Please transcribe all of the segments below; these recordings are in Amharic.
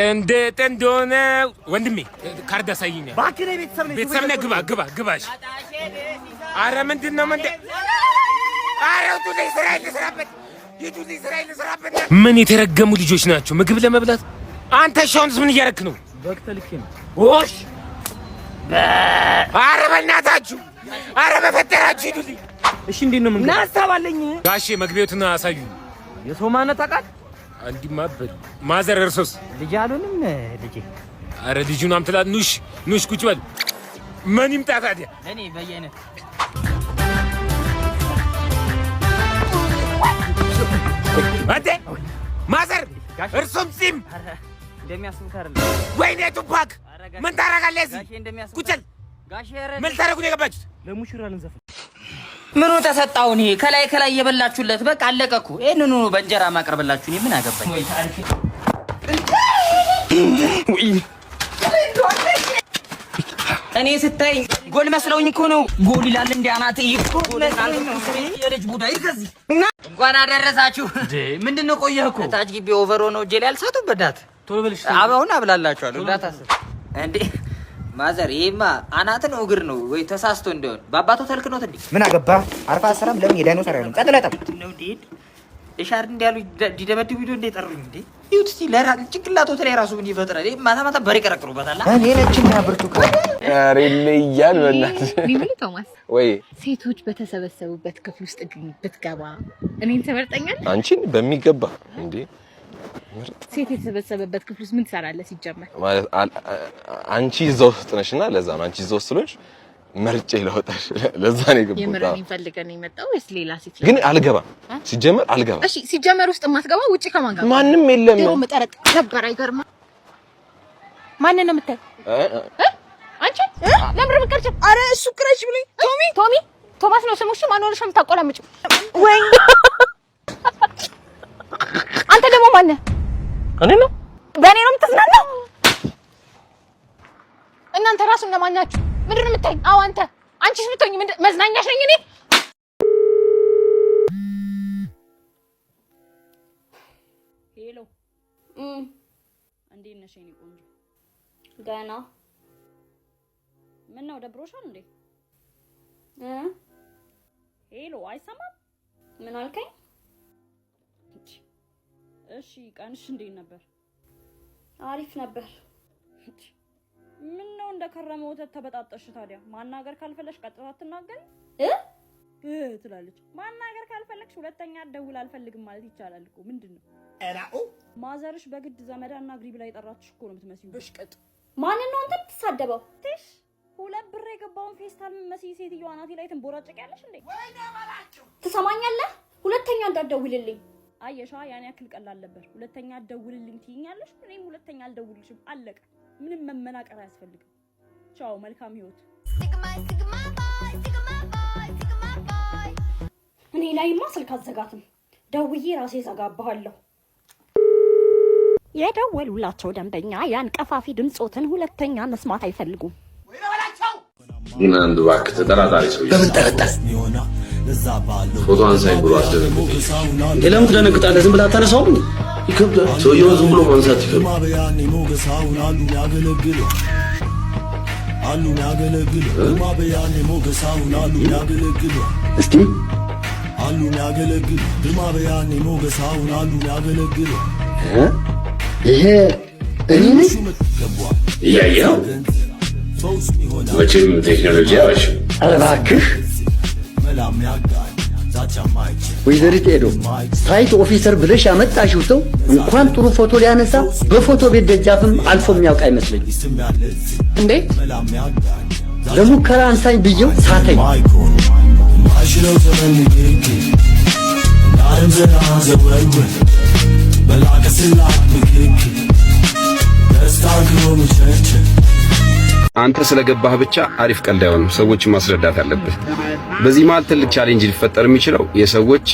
እንዴት እንደሆነ ወንድሜ ካርድ አሳይኝ። ባክሬ ቤተሰብ ነህ። ግባሽ። አረ ምንድነው አረ ምን የተረገሙ ልጆች ናቸው ምግብ ለመብላት። አንተ ሻውንስ ምን እያረክ ነው? በክተልክ ነው። ኦሽ አረ በእናታችሁ፣ አረ በፈጠራችሁ ሂዱልኝ። እሺ እንዴት ነው? ምን ናስተባለኝ? ጋሼ መግቢያቱን አሳዩ። የሰው ማነት አቃት አንዲማበል ማዘር እርሶስ ልጅ አሉንም ልጅ። አረ ልጁን አምጥላት። ኑሽ ቁጭ በል። ምን ይምጣ ታዲያ? እኔ በየነ አዴ ማዘር እርሶም ሲም እንደሚያስቡት አይደለም። ወይኔ ቱፓክ ምን ታረጋለህ እዚህ? ቁጭል ምን ታረጉ ነው የገባችሁት? ለሙሽራ ልንዘፍ ምኑ ተሰጣውን? ይሄ ከላይ እየበላችሁለት በቃ አለቀ እኮ። ይሄንኑ በእንጀራ ማቅረብላችሁ ምን አገባኝ? እኔ ስታይ ጎል መስለውኝ እኮ ነው። ጎል ይላል እንደ አናቴ የልጅ ቡዳይ ከዚህ እንኳን አደረሳችሁ። ምንድነው ቆየህ እኮ ታች ግቢ ኦቨር ሆኖ ጄል ያልሳቱበት ዳት ቶሎ በልሽ። አሁን አብላላችኋለሁ። ዳታስ እንዴ ማዘር ይሄማ አናት ነው እግር ነው ወይ ተሳስቶ እንደሆነ በአባቱ ተልክኖት እንዴ? ምን አገባ? አርፋ አሰራም ለምን የዳይኖሰር አይሆንም? ቀጥለጣም ነው ዲድ እሻር እንዲያሉ ዲደበድ ቪዲዮ እንደ ጠሩኝ እንዴ? ይሁት እስቲ ለራ ጭንቅላቶት ላይ ራሱ ምን ይፈጥራል? ማታ በሬ ቀረቅሩበታል። እኔ ነችና ብርቱካን አሬለ ይያል በእናትህ ሊብሊ ቶማስ ወይ ሴቶች በተሰበሰቡበት ክፍል ውስጥ ብትገባ እኔን ትመርጠኛለህ? አንቺን በሚገባ እንዴ? ሴት የተሰበሰበበት ክፍል ውስጥ ምን ትሰራለህ? ሲጀመር ማለት አንቺ እዛው ውስጥ ነሽና ለዛ ነው አንቺ እዛው ስለሽ መርጬ ለወጣሽ ለዛ ነው የገባው። የምረኝ ፈልገን ነው የመጣው ወይስ ሌላ ሴት? ግን አልገባም። ሲጀመር አልገባም። እሺ ሲጀመር ውስጥ የማትገባ ውጪ ከማን ጋር? ማንም የለም ነው መጠረጥ ነበር። አይገርም። ማንን ነው የምታይ? አንቺ ለምን ብቀርጭ? አረ እሱ ክረሽ ብለኝ። ቶማስ ነው ስሙሽ። ማን ሆነሽ የምታቆላምጪው? ወይ አንተ ደግሞ ማን ነህ? እኔ ነው በእኔ ነው የምትዝናናው? እናንተ ራሱ እነማን ናችሁ? ምንድን ነው የምታይኝ? አዎ አንቺስ ብትሆኚ ምንድን መዝናኛሽ ነኝ እኔ? ሄሎ እንዴት ነሽ የኔ ቆንጆ? ገና ምን ነው ደብሮሻል እንዴ? ሄሎ አይሰማም? ምን አልከኝ? እሺ ቀንሽ እንዴት ነበር? አሪፍ ነበር። ምን ነው እንደከረመ ወተት ተበጣጠሽ? ታዲያ ማናገር ካልፈለሽ ቀጥታ አትናገሪ ትላለች። ማናገር ካልፈለግሽ ሁለተኛ ደውል አልፈልግም ማለት ይቻላል እኮ። ምንድነው ማዘርሽ በግድ ዘመዳና ግሪ ብላ የጠራችሽ እኮ ነው የምትመስዪው። በሽቀጥ ማን ነው አንተ የምትሳደበው? ትሽ ሁለት ብር የገባውን ፌስታል መስይ ሴትዮዋ ናት ላይ ትንቦራጨቂያለሽ እንዴ? ትሰማኛለህ? ሁለተኛ እንዳትደውልልኝ። አየሻ ያን ያክል ቀላል ነበር። ሁለተኛ ደውልልኝ ትይኛለሽ፣ እኔም ሁለተኛ አልደውልልሽም። አለቀ። ምንም መመናቀር አያስፈልግም። ቻው፣ መልካም ህይወት። እኔ ላይማ ስልክ አዘጋትም። ደውዬ ራሴ ዘጋባለሁ። የደወሉላቸው ደንበኛ ያን ቀፋፊ ድምጾትን ሁለተኛ መስማት አይፈልጉም። ግን አንዱ እባክህ ተጠራጣሪ ሰው ለምን ጠረጠር? ፎቶ አንሳኝ ብሎ አስደነግጠኝ። ለምን ትደነግጣለህ? ዝም ብለህ አታነሳውም እንዴ? ይከብዳል። ሰውየውን ዝም ብሎ ማንሳት ይከብዳል። እስቲ ይሄ እኔ ነኝ እያየኸው መቼም ቴክኖሎጂ አዋሽ። ኧረ እባክህ ወይዘሪት ኤዶ ሳይት ኦፊሰር ብለሽ ያመጣሽው ሰው እንኳን ጥሩ ፎቶ ሊያነሳ በፎቶ ቤት ደጃፍም አልፎ የሚያውቅ አይመስለኝ እንዴ። ለሙከራ አንሳኝ ብዬው ሳተኝ። አንተ ስለገባህ ብቻ አሪፍ ቀልድ አይሆንም። ሰዎችን ማስረዳት አለብህ። በዚህ መሀል ትልቅ ቻሌንጅ ሊፈጠር የሚችለው የሰዎች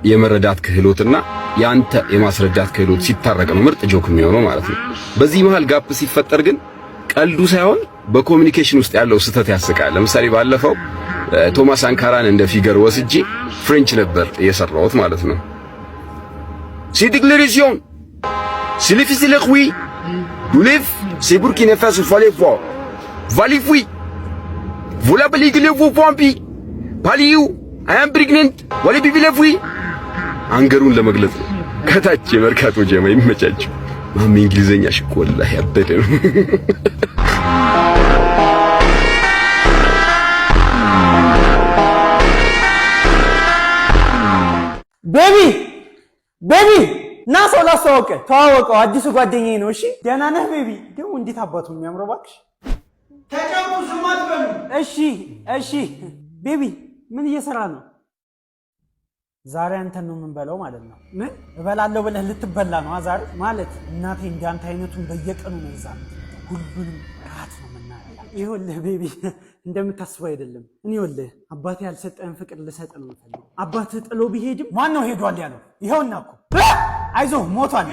የመረዳት ክህሎትና ያንተ የማስረዳት ክህሎት ሲታረቅ ነው ምርጥ ጆክ የሚሆነው ማለት ነው። በዚህ መሀል ጋፕ ሲፈጠር ግን ቀልዱ ሳይሆን በኮሚኒኬሽን ውስጥ ያለው ስህተት ያስቃል። ለምሳሌ ባለፈው ቶማስ አንካራን እንደ ፊገር ወስጄ ፍሬንች ነበር የሰራሁት ማለት ነው። ሲ ዲክሌሬሽን Silif silif oui. Doulif, c'est Burkina Faso fallait voir. Valif oui. Voilà pellicule vous pompi. Paliou, I am pregnant. Wali bibi lefui. አንገሩን ለመግለጽ ነው። ከታች የመርካቶ ጀማ ይመቻችሁ። ማሚ እንግሊዘኛ ሽኮ ወላሂ ያበደ ነው። ቤቢ ና ሰው ላስተዋውቅ። ተዋወቀው፣ አዲሱ ጓደኛዬ ነው። እሺ ደህና ነህ ቤቢ? ደግሞ እንዴት አባቱ የሚያምረው እባክሽ። ተቀቡ ዝማት በሉ። እሺ ቤቢ ምን እየሰራ ነው? ዛሬ አንተን ነው የምንበላው ማለት ነው። ምን እበላለሁ ብለህ ልትበላ ነው ዛሬ ማለት? እናቴ እንዳንተ አይነቱን በየቀኑ ነው ይዛ ሁሉንም ራት ነው የምናበላው። ይኸውልህ ቤቢ እንደምታስበው አይደለም። እኔ ይኸውልህ አባቴ ያልሰጠህን ፍቅር ልሰጥ ነው የምፈልገው። አባትህ ጥሎ ቢሄድም ማን ነው ሄዷል ያለው? ይኸውና እኮ አይዞህ ሞቷል።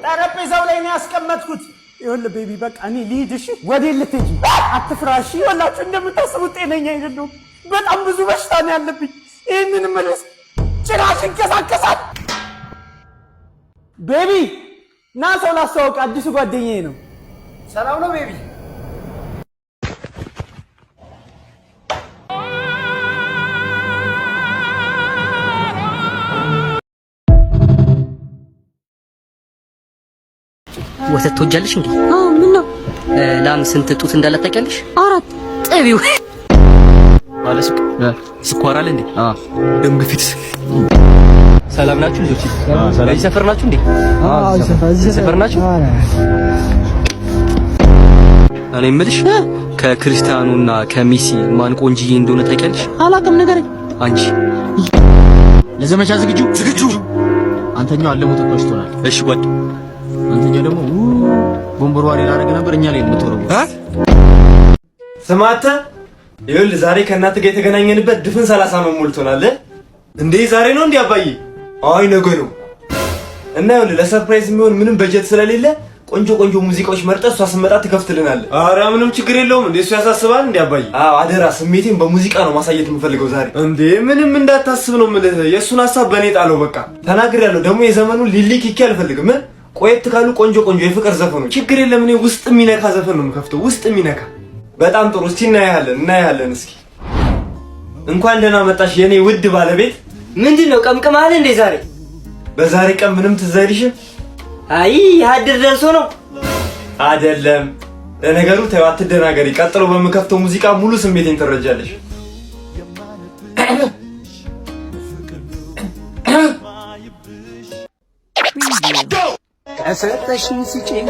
ጠረጴዛው ላይ ነው ያስቀመጥኩት። ይኸውልህ ቤቢ በቃ እኔ ልሂድ። እሺ ወዴት ልትሄጂ? አትፍራ። እሺ ይኸውላችሁ እንደምታስቡት ጤነኛ አይደለሁም። በጣም ብዙ በሽታ ነው ያለብኝ። ይህንን መለስ ጭራሽ እንቀሳቀሳል። ቤቢ ና ሰው ላስተዋውቅ፣ አዲሱ ጓደኛዬ ነው። ሰላም ነው ቤቢ? ወተት ትወጃለሽ እንዴ? አዎ። ምን ነው? ላም ስንት ጡት እንዳላት ታውቂያለሽ? 4 ጥቢው ማለት ስኳር አለ እንዴ? ደም ግፊት። ሰላም ናችሁ ልጆች? እዚህ ሰፈር ናችሁ እንዴ? እዚህ ሰፈር ናችሁ? እኔ የምልሽ ከክርስቲያኑና ከሜሲ ማን ቆንጅዬ እንደሆነ ታውቂያለሽ? አላውቅም፣ ንገረኝ። አንቺ ለዘመቻ ዝግጁ? አንተኛው አለሙ ተቆሽቶናል። እሺ ጓድ፣ አንተኛው ደግሞ ቦምበር ዋሪ ላደርግ ነበር። እኛ ላይ የምትወረው ስማተ ይኸውልህ ዛሬ ከእናትህ ጋር የተገናኘንበት ድፍን 30 ዓመት ሞልቶናል። እንዴ ዛሬ ነው እንዴ አባዬ? አይ ነገ ነው። እና ይኸውልህ ለሰርፕራይዝ የሚሆን ምንም በጀት ስለሌለ ቆንጆ ሙዚቃዎች መርጠህ እሷ ስትመጣ ትከፍትልናለህ። ኧረ ምንም ችግር የለውም። እንዴ እሱ ያሳስባል እንዴ አባዬ? አዎ አደራ፣ ስሜቴን በሙዚቃ ነው ማሳየት የምፈልገው ዛሬ። እንዴ ምንም እንዳታስብ ነው የምልህ። የእሱን ሀሳብ በእኔ ጣለው በቃ። ተናግሬያለሁ። ደግሞ የዘመኑን ሊሊ ኪኪ አልፈልግም። ቆየት ካሉ ቆንጆ የፍቅር ዘፈኖች ችግር የለም። እኔ ውስጥ የሚነካ ዘፈን ነው የምከፍተው፣ ውስጥ የሚነካ። በጣም ጥሩ። እስቲ እናያለን። እስኪ እንኳን ደህና መጣሽ የኔ ውድ ባለቤት። ምንድነው ቀምቀማል እንዴ ዛሬ? በዛሬ ቀን ምንም ትዝ አይልሽም? አይ ያድር ደርሶ ነው አይደለም። ለነገሩ ተይው አትደናገሪ። ቀጥሎ በምከፍተው ሙዚቃ ሙሉ ስሜቴን ትረጃለሽ። ከሰጠሽኝ ስጪኝ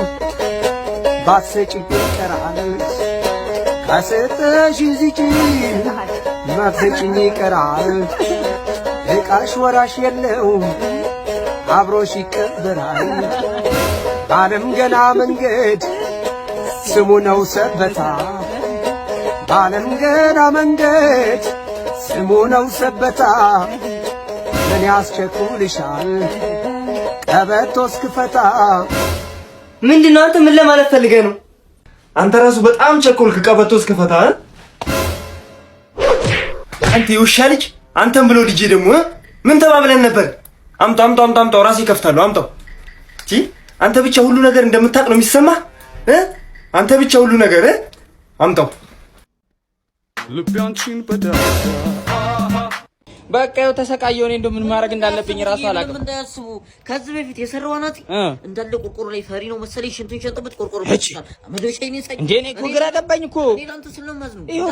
ባትሰጪኝ ይቀራል። ከሰጠሽኝ ስጪኝ ባትሰጪኝ ይቀራል። እቃሽ ወራሽ የለውም አብሮሽ ይቀበራል። ዓለም ገና መንገድ ስሙ ነው ሰበታ። ዓለም ገና መንገድ ስሙ ነው ሰበታ። ምን ያስቸኩልሻል ቀበቶ እስክፈታ? ምንድነው አንተ ምን ለማለት ፈልገህ ነው? አንተ ራሱ በጣም ቸኮልክ ቀበቶ እስክፈታ። አንተ የውሻ ልጅ፣ አንተም ብሎ ልጄ ደግሞ ምን ተባብለን ነበር? አምጣው ራሴ እከፍታለሁ። አምጣው። አንተ ብቻ ሁሉ ነገር እንደምታውቅ ነው የሚሰማህ? አንተ ብቻ ሁሉ ነገር አምጣው። በቃ ይኸው ተሰቃየሁ። እኔ እንደው ምን ማድረግ እንዳለብኝ ራሱ አላውቅም። እንዳያስቡ ከዚህ በፊት የሰራው ናት እንዳለ ቆርቆሮ ላይ ፈሪ ነው መሰለኝ ሽንቱን ሸንጥበት ቆርቆሮ ይችላል። መዶሻዬን ይሰኝ እንዴ እኔ እኮ ግራ ገባኝ እኮ። እኔ ላንተ ስለማዝ ነው። ይኸው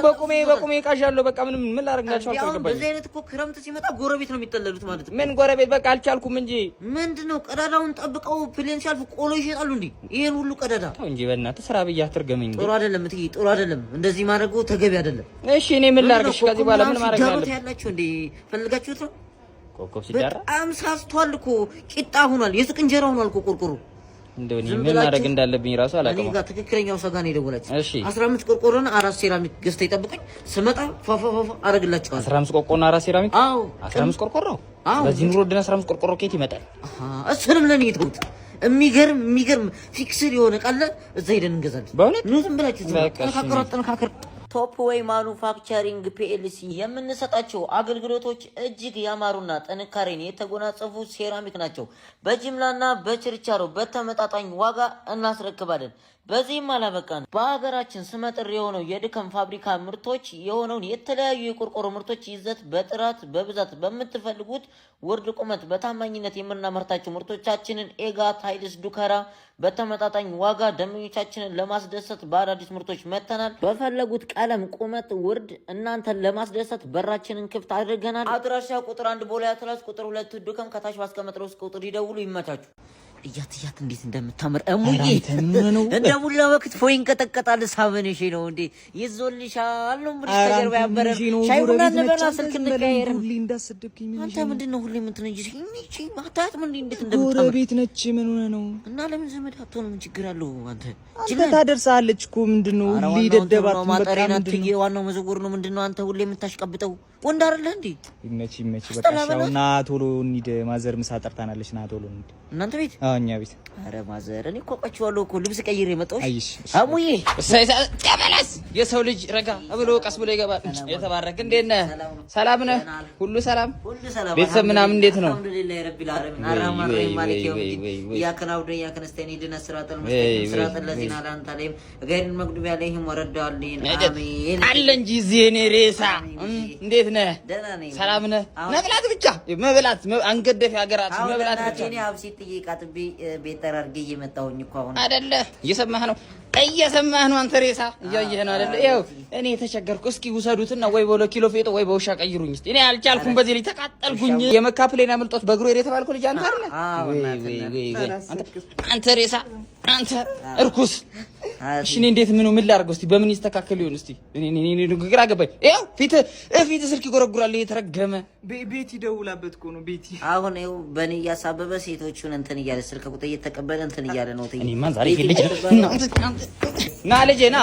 በቁሜ ቃዣለሁ። በቃ ምን ላደርግላችሁ አልገባኝም። በዚህ አይነት እኮ ክረምት ሲመጣ ጎረቤት ነው የሚጠለሉት ማለት ነው። ምን ጎረቤት? በቃ አልቻልኩም እንጂ ምንድነው ቀዳዳውን ጠብቀው ፕሌን ሲያልፉ ቆሎ ይሸጣሉ እንዴ? ይሄን ሁሉ ቀዳዳ ተው እንጂ በእናትህ ስራ ብዬ አትርገመኝ። ጥሩ አይደለም እትዬ፣ ጥሩ አይደለም። እንደዚህ ማድረጉ ተገቢ አይደለም። እሺ እኔ ምን ላድርግሽ? ከዚህ በኋላ ምን ማድረግ አለብኝ? ያላችሁ እንዴ ፈልጋችሁት ነው? ኮኮብ ሲዳራ በጣም ሳስቷል እኮ ቂጣ ሆኗል። የሱቅ እንጀራ ሆኗል እኮ ቆርቆሮ። እንደው እኔ ምን ማድረግ እንዳለብኝ ራሱ አላውቅም። እኔ ጋር ትክክለኛው ሰጋ ነው የደወለችው። እሺ 15 ቆርቆሮና 4 ሴራሚክ ገዝተህ ይጠብቀኝ። ስመጣ ፋፋፋፋ አረግላችኋለሁ። 15 ቆርቆሮና 4 ሴራሚክ? አዎ 15 ቆርቆሮ። በዚህ ኑሮ ድና 15 ቆርቆሮ ከየት ይመጣል? እሱንም ለኔ ይተውት። የሚገርም ፊክስድ የሆነ ቃል እዛ ሄደን እንገዛለን። በእውነት ኑ ዝም ብላችሁ ተነካከሩ። ቶፕ ዌይ ማኑፋክቸሪንግ ፒኤልሲ የምንሰጣቸው አገልግሎቶች እጅግ ያማሩና ጥንካሬን የተጎናጸፉ ሴራሚክ ናቸው። በጅምላና በችርቻሮ በተመጣጣኝ ዋጋ እናስረክባለን። በዚህም አላበቃን። በሀገራችን ስመጥር የሆነው የድከም ፋብሪካ ምርቶች የሆነውን የተለያዩ የቆርቆሮ ምርቶች ይዘት በጥራት በብዛት በምትፈልጉት ውርድ ቁመት በታማኝነት የምናመርታቸው ምርቶቻችንን ኤጋ ታይልስ ዱከራ በተመጣጣኝ ዋጋ ደንበኞቻችንን ለማስደሰት በአዳዲስ ምርቶች መተናል። በፈለጉት ቀለም፣ ቁመት፣ ውርድ እናንተን ለማስደሰት በራችንን ክፍት አድርገናል። አድራሻ ቁጥር 1 ቦሌ አትላስ፣ ቁጥር 2 ዱከም። ከታች ባስቀመጥነው ቁጥር ይደውሉ። ይመቻችሁ። እያት እንዴት እንደምታምር እሙዬ እንደ ሙላ ወቅት ፎይ እንቀጠቀጣል። ሳበነሽ ነው እንዴ ይዞልሻል ነው ብለሽ ተጀርባ ያበረ ሻይ ቡና ነበርና ስልክ እንቀያየር። አንተ ምንድነው ሁሌ የምትነጂሽ? እቺ ማታት ምን እንዴት እንደምታምር ቤት ነች። ምን ሆነ ነው እና ለምን ዘመድ አትሆንም? ችግር አለው አንተ ታደርሳለች እኮ ምንድነው ሁሌ ደደባት ማጠሪና ትዬ ዋናው መዝጉር ነው። ምንድነው አንተ ሁሌ የምታሽቀብጠው? ወንድ አይደለህ እንዴ? ይመች በቃ ሻውና ቶሎ እንሂድ። ማዘር ምሳ ጠርታናለች። ና ቶሎ እንሂድ። እናንተ ቤት? አዎ እኛ ቤት። አረ ማዘር እኔ እኮ አውቃችኋለሁ እኮ ልብስ ቀይሬ መጣሁሽ። አይሽ አሙዬ ተመለስ። የሰው ልጅ ረጋ ብሎ ቀስ ብሎ ይገባል። የተባረክ እንዴት ነህ? ሰላም ነህ? ሁሉ ሰላም? ቤተሰብ ምናምን እንዴት ነው? አልሐምዱሊላህ ረቢል ዓለሚን አርሃማን ረሂም ማሊክ የውሚዲን ኢያከ ነዕቡዱ ወኢያከ ነስተዒን ኢህዲና ሲራጠል ሙስተቂም ሲራጠል ለዚነ አንዐምተ ዐለይሂም ገይሪል መግዱቢ ዐለይሂም ወለዷሊን አሚን አለ እንጂ እዚህ እኔ ሬሳ እንዴት ነህ? ሰላም ነህ? መብላት ብቻ መብላት አንገደፍ ሀገራት መብላት ብቻ እኔ አብሲት ጥይቃጥቢ ቤት ጠራርጌ እየመጣሁኝ እኮ አሁን አይደለ? እየሰማህ ነው አንተ ሬሳ እያየህ ነው አይደለ? ይኸው እኔ የተቸገርኩ እስኪ ውሰዱትና ወይ በ2 ኪሎ ፌጦ ወይ በውሻ ቀይሩኝ እስቲ። እኔ አልቻልኩም፣ በዚህ ልጅ ተቃጠልኩኝ። የመካ ፕሌን አምልጦት በእግሩ ሄደ የተባልኩ ልጅ አንተ አይደለ? አንተ ሬሳ አንተ እርኩስ። እሺ እኔ እንዴት ምን ላድርገው እስቲ? በምን ይስተካከል ይሆን እስቲ? እኔ ግራ ገባኝ። ይኸው ፊት ስልክ ይጎረጉራል የተረገመ። ቤት ይደውላበት እኮ ነው ቤቲ። አሁን ይኸው በእኔ እያሳበበ ሴቶቹን እንትን እያለ ስልክ ቁጥር እየተቀበለ እንትን እያለ ነው። እኔማ ዛሬ ልጅ ና ልጄ ና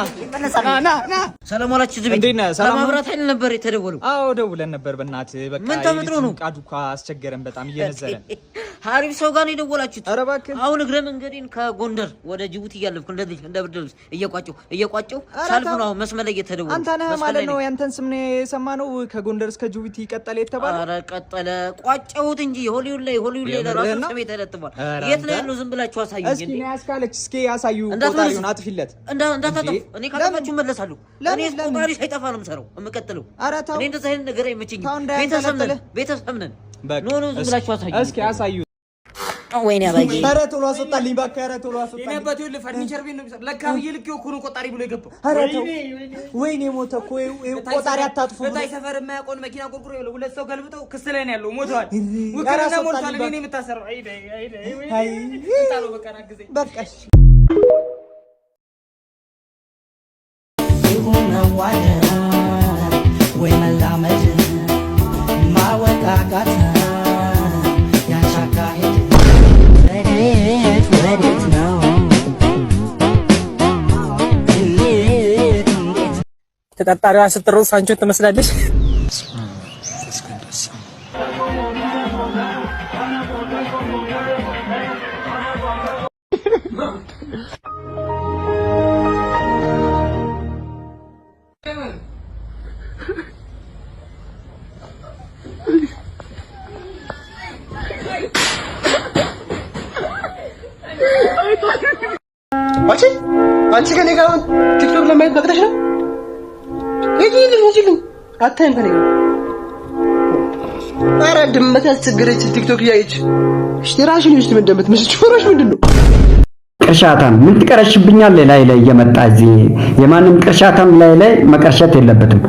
ሰላም ዋላችሁ። ዝም ብዬ ለማብራት ኃይል ነበር የተደወለው። አዎ ደውለን ነበር። በእናትህ በቃ ምን ተፈጥሮ ነው? ቃዱካ አስቸገረን በጣም እየነዘረን። ሀሪፍ ሰው ጋር ነው የደወላችሁት? ኧረ እባክህ አሁን እግረ መንገዴን ከጎንደር ወደ ጅቡቲ እያለፍኩ እንደዚህ እንደ ብርድ ልብስ እየቋጨው ሳልፍ ነው መስመር ላይ የተደወለው። አንተ ነህ ማለት ነው? ያንተን ስም ነው የሰማነው። ከጎንደር እስከ ጅቡቲ ቀጠለ የተባለው። ኧረ ቀጠለ ቋጨሁት እንጂ ሆሊውድ ላይ ለራሱ ስሜ ተለጥፏል። የት ነው ያለው? ዝም ብላችሁ አሳዩኝ እንዴ! እስኪ ነው ያስካለች። እስኪ ያሳዩ ቆጣሪውን አጥፊለት። እንዳታጠፉ። እኔ ካጠፋችሁ መለሳለሁ። እኔ ቆጣሪ ሳይጠፋ ነው የምሰራው የምቀጥለው። እኔ እንደዛ አይነት ነገር አይመቸኝም። ቤተሰብ ነን። ኖ ዝም ብላችሁ አሳዩኝ። እስኪ አሳዩ። ወይኔ አባዬ! ኧረ ቶሎ አስወጣልኝ እባክህ! ኧረ ቶሎ አስወጣልኝ። እኔ አባቴ ይኸውልህ ፈርኒቸር ቤት ነው የሚሰራው። ለካ ብዬ ልክ እኮ ነው ቆጣሪ ብሎ የገባው። ኧረ ተው! ወይኔ ሞተ እኮ። ቆጣሪ አታጥፉ። በታይ ሰፈር የማያውቀውን መኪና ቆርቁሮ ይኸውልህ 2 ሰው ገልብጠው ክስ ላይ ነው ያለው። ሞተዋል። ውክልና ሞልቷል። እኔ ነኝ የምታሰረው። አይ ታለው በቃ ናግዘኝ በቃ እሺ። ወይ መላመድ ማወቃቃት ያሻካሄድ ወዴት ነው? ተጠርጣሪዋ ስትሮጥ ሳንቾን ትመስላለች። አንቺ ከኔ ጋር ቲክቶክ ለማየት በቅተሽ ነው? ይጂልኝ አታይም ከኔ ጋር። ኧረ ድመት ያስቸገረች ቲክቶክ እያየች እሺ ራሽን ውስጥ ምን እንደምትመስል ቾሮሽ ምንድነው? ቅርሻታም ምን ትቀረሽብኛለህ? ላይ እየመጣ እዚህ የማንም ቅርሻታም ላይ መቀርሸት የለበትም።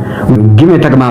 ግን የተግማ